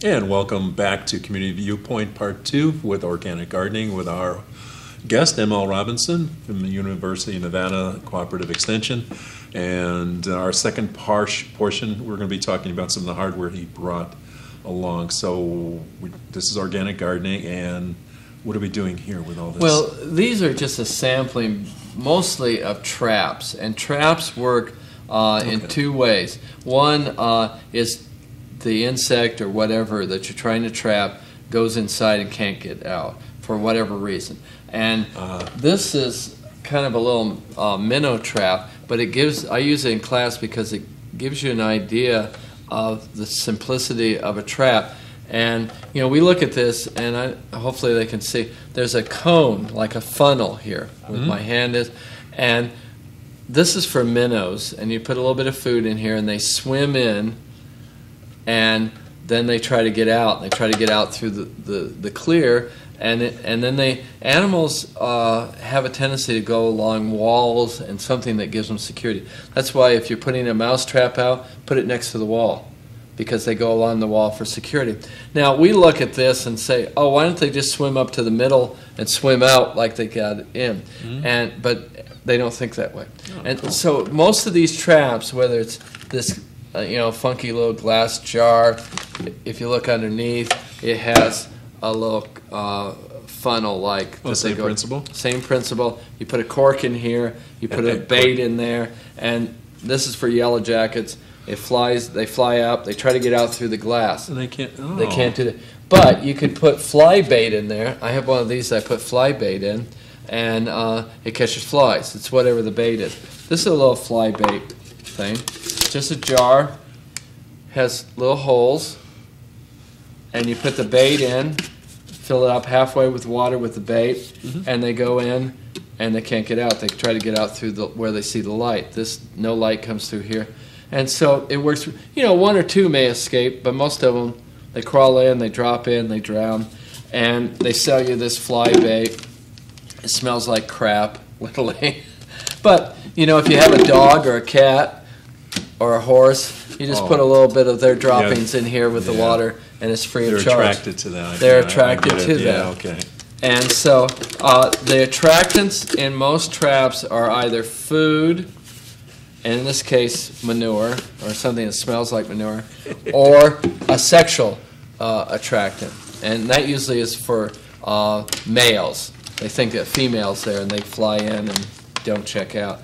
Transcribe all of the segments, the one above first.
And welcome back to Community Viewpoint Part 2 with Organic Gardening with our guest, M.L. Robinson from the University of Nevada Cooperative Extension. And our second portion, we're going to be talking about some of the hardware he brought along. So this is organic gardening, and what are we doing here with all this? Well, these are just a sampling mostly of traps, and traps work in two ways. One is the insect or whatever that you're trying to trap goes inside and can't get out for whatever reason. And this is kind of a little minnow trap, but it gives, I use it in class because it gives you an idea of the simplicity of a trap. And you know, we look at this, and hopefully they can see, there's a cone, like a funnel here, where my hand is, and this is for minnows, and you put a little bit of food in here, and they swim in, and then they try to get out. They try to get out through the clear, and then animals have a tendency to go along walls and something that gives them security. That's why if you're putting a mouse trap out, put it next to the wall, because they go along the wall for security. Now we look at this and say, oh, why don't they just swim up to the middle and swim out like they got in? But they don't think that way. So most of these traps, whether it's this funky little glass jar, if you look underneath, it has a little funnel like. Oh, same principle? Same principle. You put a cork in here, you put a bait in there, and this is for yellow jackets. They fly up, they try to get out through the glass. And they can't, They can't do that. But you could put fly bait in there. I have one of these I put fly bait in, and it catches flies. It's whatever the bait is. This is a little fly bait thing. Just a jar, has little holes, and you put the bait in, fill it up halfway with water with the bait, and they go in, and they can't get out. They try to get out through where they see the light. No light comes through here. And so it works. One or two may escape, but most of them, they crawl in, they drop in, they drown, and they sell you this fly bait. It smells like crap, literally. But, if you have a dog or a cat or a horse, you just put a little bit of their droppings in here with the water, and it's free of charge. They're attracted to that. They're attracted to that. Yeah, okay. And so the attractants in most traps are either food, and in this case manure, or something that smells like manure, or a sexual attractant. And that usually is for males. They think that females there, and they fly in and don't check out.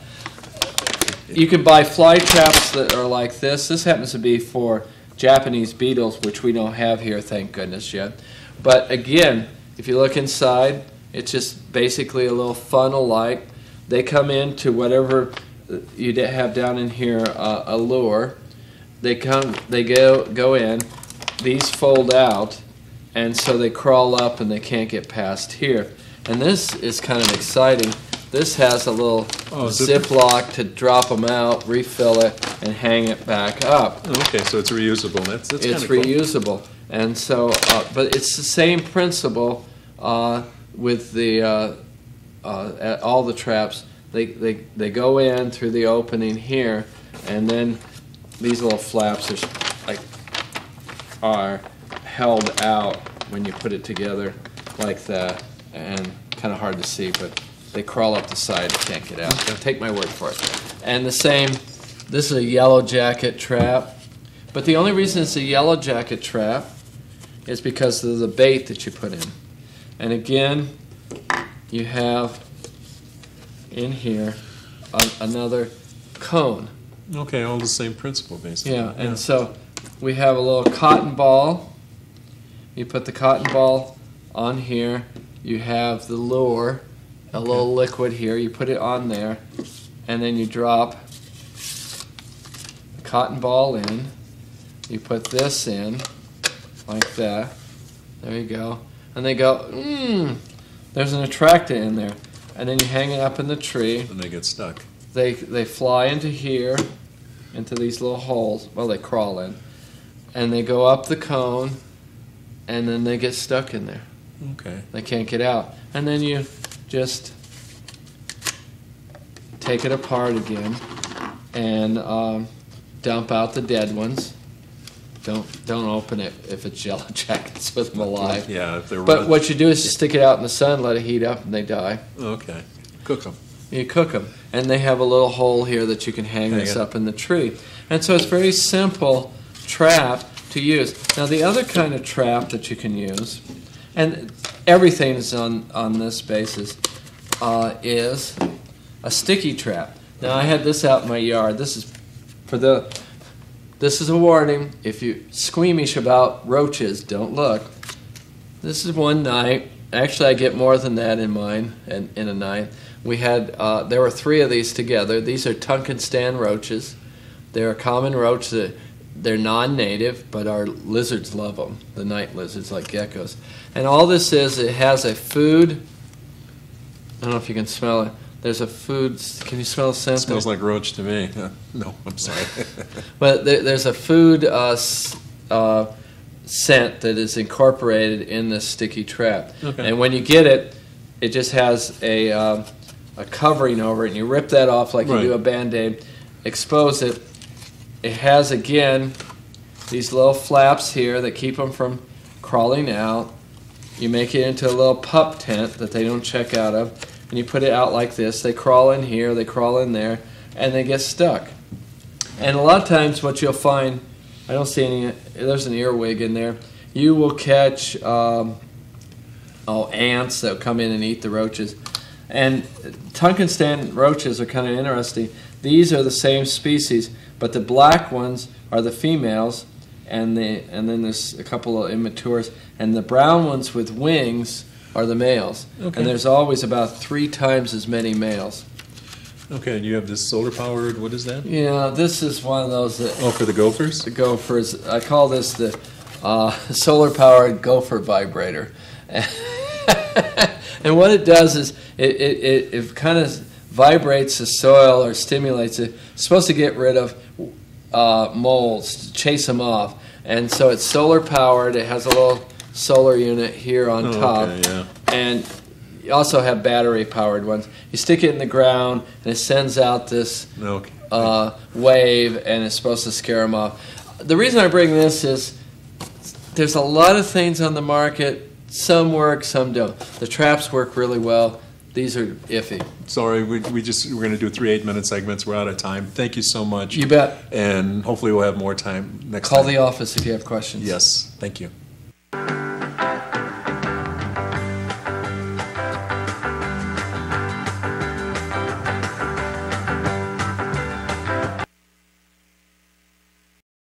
You can buy fly traps that are like this. This happens to be for Japanese beetles, which we don't have here, thank goodness, yet. But again, if you look inside, it's just basically a little funnel-like. They come into whatever you have down in here, a lure. They go in. These fold out, and so they crawl up, and they can't get past here. And this is kind of exciting. This has a little ziplock to drop them out, refill it, and hang it back up. Okay, so it's reusable. That's it's reusable, cool. And so, but it's the same principle with the all the traps. They go in through the opening here, and then these little flaps are held out when you put it together like that, and kind of hard to see, but they crawl up the side and can't get out. Take my word for it. And the same, this is a yellow jacket trap, but the only reason it's a yellow jacket trap is because of the bait that you put in. And again, you have in here another cone. Okay, all the same principle, basically. Yeah, and so we have a little cotton ball. You put the cotton ball on here. You have the lure, a little liquid here. You put it on there, and then you drop the cotton ball in. You put this in, like that. There you go. And they go, there's an attractant in there. And then you hang it up in the tree. And they get stuck. They fly into here, into these little holes. Well, they crawl in. And they go up the cone, and then they get stuck in there. Okay. They can't get out. And then you just take it apart again and dump out the dead ones. Don't open it if it's yellow jackets with them alive. Yeah, if they're But what you do is you stick it out in the sun, let it heat up, and they die. Okay. Cook them. You cook them, and they have a little hole here that you can hang this up in the tree. And so it's very simple trap to use. Now the other kind of trap that you can use, and everything is on this basis, is a sticky trap. Now I had this out in my yard. This is a warning. If you're squeamish about roaches, don't look. This is one night. Actually, I get more than that in mine in a night. We had there were 3 of these together. These are Tunkenstein roaches. They're a common roach. They're non-native, but our lizards love them. The night lizards, like geckos. And all this is, it has a food. I don't know if you can smell it. There's a food. Can you smell the scent? It smells like roach to me. No, I'm sorry. But there's a food scent that is incorporated in this sticky trap. Okay. And when you get it, it just has a covering over it, and you rip that off like you do a Band-Aid, expose it. It has, again, these little flaps here that keep them from crawling out. You make it into a little pup tent that they don't check out of, and you put it out like this. They crawl in here, they crawl in there, and they get stuck. And a lot of times what you'll find, I don't see any, there's an earwig in there, you will catch ants that will come in and eat the roaches. And Tunkenstein roaches are kind of interesting. These are the same species, but the black ones are the females, and then there's a couple of immatures, and the brown ones with wings are the males. Okay. And there's always about 3 times as many males. Okay, and you have this solar-powered, what is that? Yeah, this is one of those that... Oh, for the gophers? The gophers. I call this the solar-powered gopher vibrator. And what it does is it kind of vibrates the soil or stimulates it. It's supposed to get rid of moles, chase them off. And so it's solar-powered. It has a little solar unit here on top. Okay, yeah. And you also have battery-powered ones. You stick it in the ground, and it sends out this wave, and it's supposed to scare them off. The reason I bring this is there's a lot of things on the market. Some work, some don't. The traps work really well. These are iffy. Sorry, we're going to do 3 8-minute segments. We're out of time. Thank you so much. You bet. And hopefully we'll have more time next time. Call the office if you have questions. Yes, thank you.